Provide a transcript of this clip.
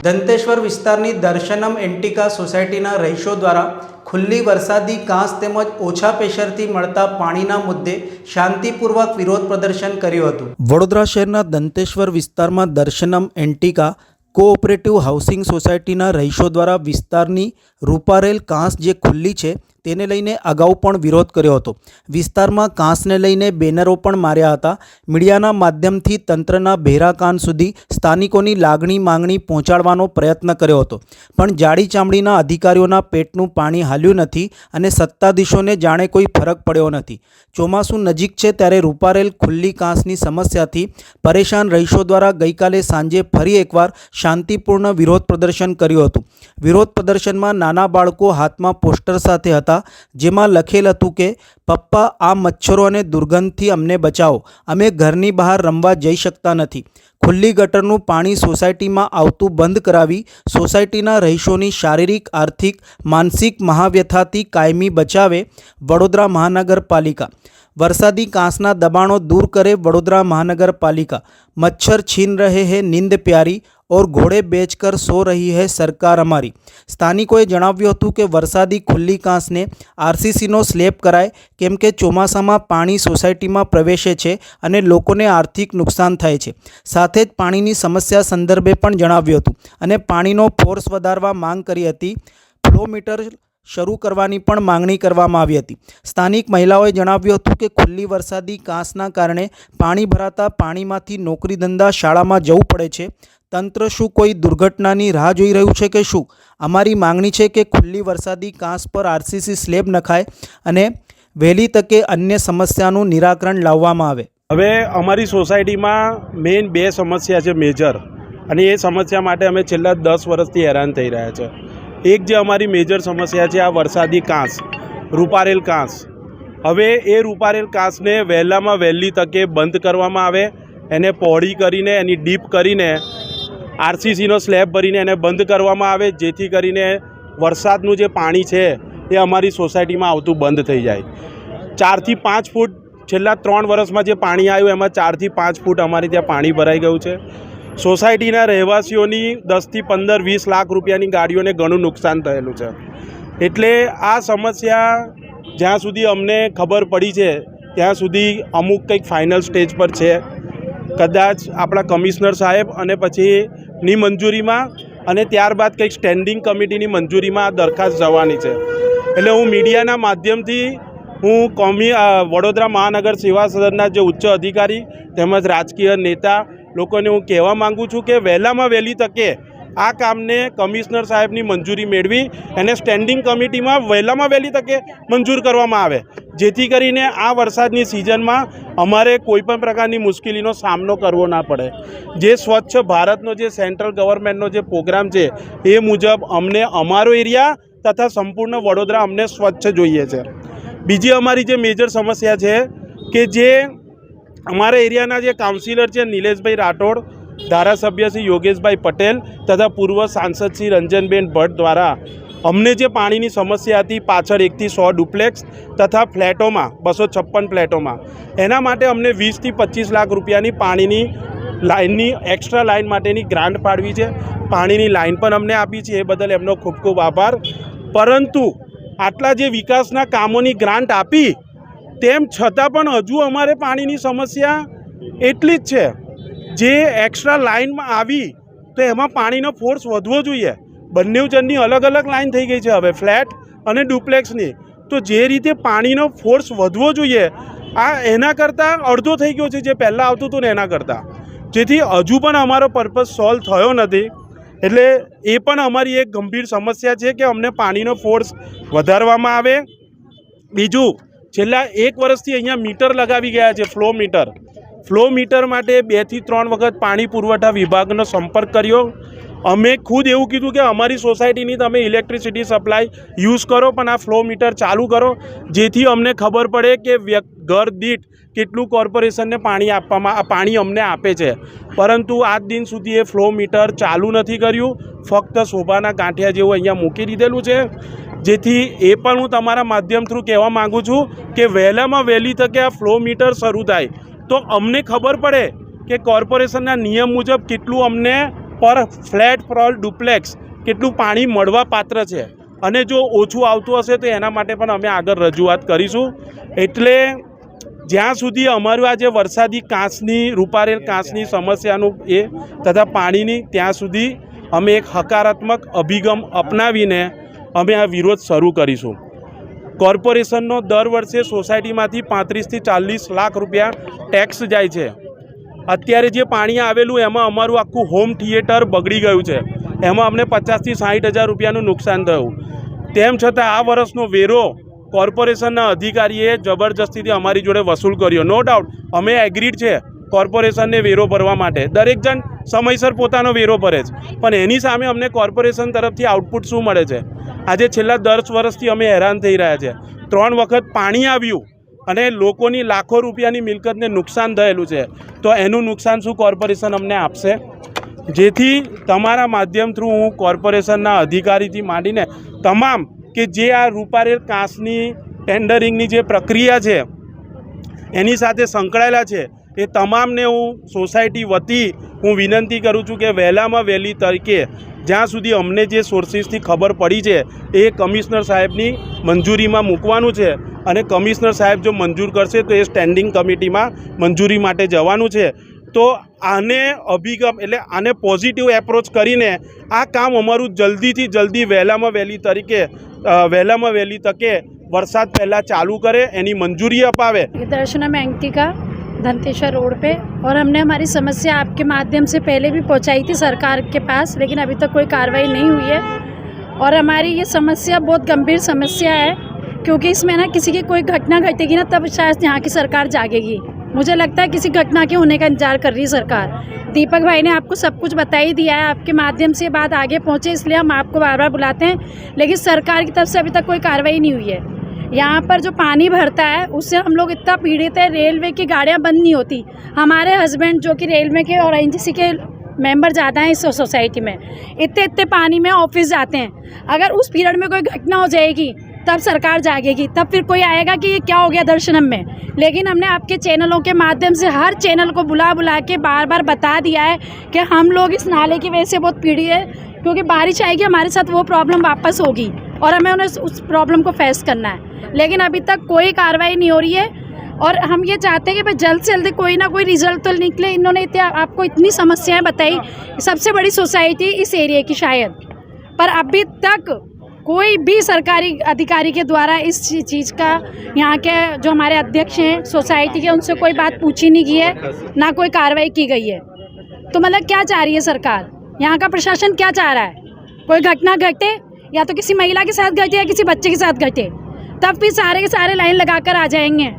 દંતેશ્વર વિસ્તારની દર્શનમ એન્ટિકા સોસાયટીના રહીશો દ્વારા ખુલ્લી વરસાદી કાંસ તેમજ ઓછા પ્રેશરથી મળતા પાણીના મુદ્દે શાંતિપૂર્વક વિરોધ પ્રદર્શન કર્યું હતું। વડોદરા શહેરના દંતેશ્વર વિસ્તારમાં દર્શનમ એન્ટિકા કોઓપરેટિવ હાઉસિંગ સોસાયટીના રહીશો દ્વારા વિસ્તારની રૂપારેલ કાંસ જે ખુલ્લી છે તેને લઈને અગાઉ પણ વિરોધ કર્યો હતો। વિસ્તારમાં કાંસને લઈને બેનરો પણ માર્યા હતા। મીડિયાના માધ્યમથી તંત્રના બહેરા કાન સુધી સ્થાનિકોની લાગણી માંગણી પહોંચાડવાનો પ્રયત્ન કર્યો હતો, પણ જાડી ચામડીના અધિકારીઓના પેટનું પાણી હાલ્યું નથી અને સત્તાધીશોને જાણે કોઈ ફરક પડ્યો નથી। ચોમાસું નજીક છે ત્યારે રૂપારેલ ખુલ્લી કાંસની સમસ્યાથી પરેશાન રહીશો દ્વારા ગઈકાલે સાંજે ફરી એકવાર શાંતિપૂર્ણ વિરોધ પ્રદર્શન કર્યું હતું। વિરોધ પ્રદર્શનમાં નાના બાળકો હાથમાં પોસ્ટર સાથે હતા, જેમાં લખેલ હતું કે પપ્પા આ મચ્છરો અને દુર્ગંધથી અમને બચાવો, અમે ઘરની બહાર રમવા જઈ શકતા નથી। ખુલ્લી ગટરનું પાણી સોસાયટીમાં આવતું બંધ કરાવી સોસાયટીના રહીશોની શારીરિક, આર્થિક, માનસિક મહાવ્યથાથી કાયમી બચાવે વડોદરા મહાનગરપાલિકા। वरसादी कांसना दबाणों दूर करे वडोदरा महानगरपालिका। मच्छर छीन रहे हैं नींद प्यारी और घोड़े बेचकर सो रही है सरकार हमारी। स्थानिकोए जणाव्युं हतुं के वरसादी खुल्ली कांसने आरसीसीनो स्लेब कराय, केम के ચોમાસામાં पाणी सोसायटीमां प्रवेशे छे अने लोकोने आर्थिक नुकसान थाय छे। साथे ज पाणीनी समस्या संदर्भे पण जणाव्युं हतुं अने पाणीनो फोर्स वधारवा मांग करी हती। फ्लो मीटर શરૂ કરવાની પણ માંગણી કરવામાં આવી હતી। સ્થાનિક મહિલાઓએ જણાવ્યું હતું કે ખુલ્લી વરસાદી કાંસના કારણે પાણી ભરાતા પાણીમાંથી નોકરી ધંધા શાળામાં જવું પડે છે। તંત્ર શું કોઈ દુર્ઘટનાની રાહ જોઈ રહ્યું છે કે શું? અમારી માંગણી છે કે ખુલ્લી વરસાદી કાંસ પર આરસીસી સ્લેબ નખાય અને વહેલી તકે અન્ય સમસ્યાનું નિરાકરણ લાવવામાં આવે। હવે અમારી સોસાયટીમાં મેઇન બે સમસ્યા છે મેજર, અને એ સમસ્યા માટે અમે છેલ્લા 10 વર્ષથી હેરાન થઈ રહ્યા છે। एक जो हमारी मेजर समस्या है आ वरसादी कांस, रूपारेल कांस। हवे ए रूपारेल कांस ने वहेला में वहेली तके बंद करवामां आवे, एने पहोળી करीने एनी डीप करीने आरसीसी नो स्लेब भरीने एने बंद करवामां आवे, जेथी करीने वरसादनुं जे पाणी छे ए अमारी सोसायटीमां आवतुं बंद थई जाय। 4 થી 5 फूट छेल्ला 3 वर्षमां जे पाणी आव्युं एमां 4 થી 5 फूट अमारे त्यां पाणी भराई गयुं छे। सोसायटीना રહેવાસીઓની 10 થી 15-20 લાખ રૂપિયાની ગાડીઓને ઘણું નુકસાન થયેલું છે। એટલે આ સમસ્યા જ્યાં સુધી અમને ખબર પડી છે ત્યાં સુધી અમુક કંઈક ફાઇનલ સ્ટેજ પર છે। કદાચ આપણા કમિશનર સાહેબ અને પછીની મંજૂરીમાં અને ત્યારબાદ કંઈક સ્ટેન્ડિંગ કમિટીની મંજૂરીમાં આ દરખાસ્ત જવાની છે। એટલે હું મીડિયાના માધ્યમથી વડોદરા મહાનગર સેવા સદનના જે ઉચ્ચ અધિકારી તેમજ રાજકીય નેતા લોકોને હું કહેવા માગું છું કે વહેલામાં વહેલી તકે આ કામને કમિશનર સાહેબની મંજૂરી મેળવી એને સ્ટેન્ડિંગ કમિટીમાં વહેલામાં વહેલી તકે મંજૂર કરવામાં આવે, જેથી કરીને આ વરસાદની સિઝનમાં અમારે કોઈપણ પ્રકારની મુશ્કેલીનો સામનો કરવો ના પડે। જે સ્વચ્છ ભારતનો જે સેન્ટ્રલ ગવર્મેન્ટનો જે પ્રોગ્રામ છે એ મુજબ અમને અમારો એરિયા તથા સંપૂર્ણ વડોદરા અમને સ્વચ્છ જોઈએ છે। બીજી અમારી જે મેજર સમસ્યા છે કે જે हमारे एरियाना जे काउंसिलर है नीलेशभाई राठौड़, धारासभ्य श्री योगेशभाई पटेल तथा पूर्व सांसद श्री रंजनबेन भट्ट द्वारा अमने जे पानी समस्या थी पाछळ 1 થી 100 डुप्लेक्स तथा फ्लेटों में 256 फ्लेटों में एना माटे अमने 20 થી 25 लाख रुपयानी पानी लाइननी एक्स्ट्रा लाइन माटेनी ग्रांट फाळवी छे। पाणीनी लाइन पण अमने आपी छे, ए बदल एमनो खूब खूब आभार। परंतु आटला जे विकासना कामोनी ग्रांट आपी तेम छतां पण हजू अमारे पाणीनी समस्या एटली ज छे। जे एक्स्ट्रा लाइन में आवी तो एमां पाणीनो फोर्स वधवो जोईए। बंने जणनी अलग अलग लाइन थई गई है हवे फ्लेट अने डुप्लेक्सनी, तो जे रीते पाणीनो फोर्स वधवो जोईए आ एना करता अर्धो थई गयो छे जे पहेला आवतुं हतुं ने एना करता, जेथी हजू पण अमारो पर्पज सॉल्व थयो नथी। एटले ए पण अमारी एक गंभीर समस्या है कि अमने पाणीनो फोर्स वधारवामां आवे। बीजुं छेल्ला 1 वर्षथी अहींया मीटर लगावी गया है, फ्लो मीटर माटे 2 થી 3 वखत पाणी पुरवठा विभागनो संपर्क कर्यो। अमे खुद एवुं कीधुं कि अमारी सोसायटीनी तमे इलेक्ट्रिसिटी सप्लाय यूज करो, पण आ फ्लो मीटर चालू करो, जेथी अमने खबर पड़े कि घर दीठ કેટલું કોર્પોરેશનને પાણી અમને આપે છે। પરંતુ આજ દિન સુધી એ ફ્લો મીટર ચાલુ નથી કર્યું, ફક્ત શોભાના ગાંઠિયા જેવું અહીંયા મૂકી દીધેલું છે। જેથી એ પણ હું તમારા માધ્યમ થ્રુ કહેવા માગું છું કે વહેલામાં વહેલી તકે આ ફ્લો મીટર શરૂ થાય તો અમને ખબર પડે કે કોર્પોરેશનના નિયમ મુજબ કેટલું અમને પર ફ્લેટ ફ્લોર ડુપ્લેક્સ કેટલું પાણી મળવા પાત્ર છે, અને જો ઓછું આવતું હશે તો એના માટે પણ અમે આગળ રજૂઆત કરીશું. એટલે જ્યાં સુધી અમારું આ જે વરસાદી કાંસની રૂપારેલ કાંસની સમસ્યાનું એ તથા પાણીની, ત્યાં સુધી અમે એક હકારાત્મક અભિગમ અપનાવીને અમે આ વિરોધ શરૂ કરીશું. કોર્પોરેશનનો દર વર્ષે સોસાયટીમાંથી 35 થી 40 લાખ રૂપિયા ટેક્સ જાય છે. અત્યારે જે પાણી આવેલું એમાં અમારું આખું હોમ થિયેટર બગડી ગયું છે, એમાં અમને 50 થી 60 હજાર રૂપિયાનું નુકસાન થયું. તેમ છતાં આ વર્ષનો વેરો કોર્પોરેશનના અધિકારીએ જબરજસ્તીથી અમારી જોડે વસૂલ કર્યો. નો ડાઉટ અમે એગ્રીડ છે કોર્પોરેશનને વેરો ભરવા માટે, દરેક જણ સમયસર પોતાનો વેરો ભરે છે, પણ એની સામે અમને કોર્પોરેશન તરફથી આઉટપુટ શું મળે છે? આજે છેલ્લા 10 વર્ષથી અમે હેરાન થઈ રહ્યા છે. 3 વખત પાણી આવ્યું અને લોકોની લાખો રૂપિયાની મિલકતને નુકસાન થયેલું છે, તો એનું નુકસાન શું કોર્પોરેશન અમને આપશે? જેથી તમારા માધ્યમ થ્રુ હું કોર્પોરેશનના અધિકારીથી માંડીને તમામ કે જે આ રૂપારેલ કાંસની ટેન્ડરિંગની જે પ્રક્રિયા છે એની સાથે સંકળાયેલા છે એ તમામને હું સોસાયટી વતી હું વિનંતી કરું છું કે વહેલામાં વહેલી તરીકે જ્યાં સુધી અમને જે સોર્સિસથી ખબર પડી છે એ કમિશનર સાહેબની મંજૂરીમાં મૂકવાનું છે, અને કમિશનર સાહેબ જો મંજૂર કરશે તો એ સ્ટેન્ડિંગ કમિટીમાં મંજૂરી માટે જવાનું છે. તો આને અભિગમ એટલે આને પોઝિટિવ એપ્રોચ કરીને આ કામ અમારું જલ્દીથી જલ્દી વહેલામાં વહેલી તકે વરસાદ પહેલાં ચાલુ કરે, એની મંજૂરી અપાવે. दर्शनम एंटिका धनतेश्वर रोड पे, और हमने हमारी समस्या आपके माध्यम से पहले भी पहुंचाई थी सरकार के पास, लेकिन अभी तक कोई कार्रवाई नहीं हुई है. और हमारी ये समस्या बहुत गंभीर समस्या है, क्योंकि इसमें ना किसी की कोई घटना घटेगी ना तब शायद यहाँ की सरकार जागेगी. मुझे लगता है किसी घटना के होने का इंतजार कर रही है सरकार. दीपक भाई ने आपको सब कुछ बता ही दिया है, आपके माध्यम से बात आगे पहुँचे इसलिए हम आपको बार बार बुलाते हैं, लेकिन सरकार की तरफ से अभी तक कोई कार्रवाई नहीं हुई है. यहाँ पर जो पानी भरता है उससे हम लोग इतना पीड़ित है, रेलवे की गाड़ियाँ बंद नहीं होती. हमारे हस्बैंड जो कि रेलवे के और एनजीसी के मेंबर ज़्यादा हैं इस सोसाइटी में, इतने पानी में ऑफिस जाते हैं. अगर उस पीरियड में कोई घटना हो जाएगी तब सरकार जागेगी, तब फिर कोई आएगा कि ये क्या हो गया दर्शनम में. लेकिन हमने आपके चैनलों के माध्यम से हर चैनल को बुला के बार बार बता दिया है कि हम लोग इस नाले की वजह से बहुत पीड़ित है, क्योंकि बारिश आएगी हमारे साथ वो प्रॉब्लम वापस होगी और हमें उन्हें उस प्रॉब्लम को फेस करना है. लेकिन अभी तक कोई कार्रवाई नहीं हो रही है, और हम ये चाहते हैं कि भाई जल्द से जल्द कोई ना कोई रिजल्ट तो निकले. इन्होंने आपको इतनी समस्याएं बताई, सबसे बड़ी सोसाइटी इस एरिया की शायद, पर अभी तक कोई भी सरकारी अधिकारी के द्वारा इस चीज़ का, यहाँ के जो हमारे अध्यक्ष हैं सोसाइटी के, उनसे कोई बात पूछी नहीं गई है, ना कोई कार्रवाई की गई है. तो मतलब क्या चाह रही है सरकार? यहाँ का प्रशासन क्या चाह रहा है? कोई घटना घटे, या तो किसी महिला के साथ घटे या किसी बच्चे के साथ घटे, तब भी सारे के सारे लाइन लगाकर आ जाएंगे.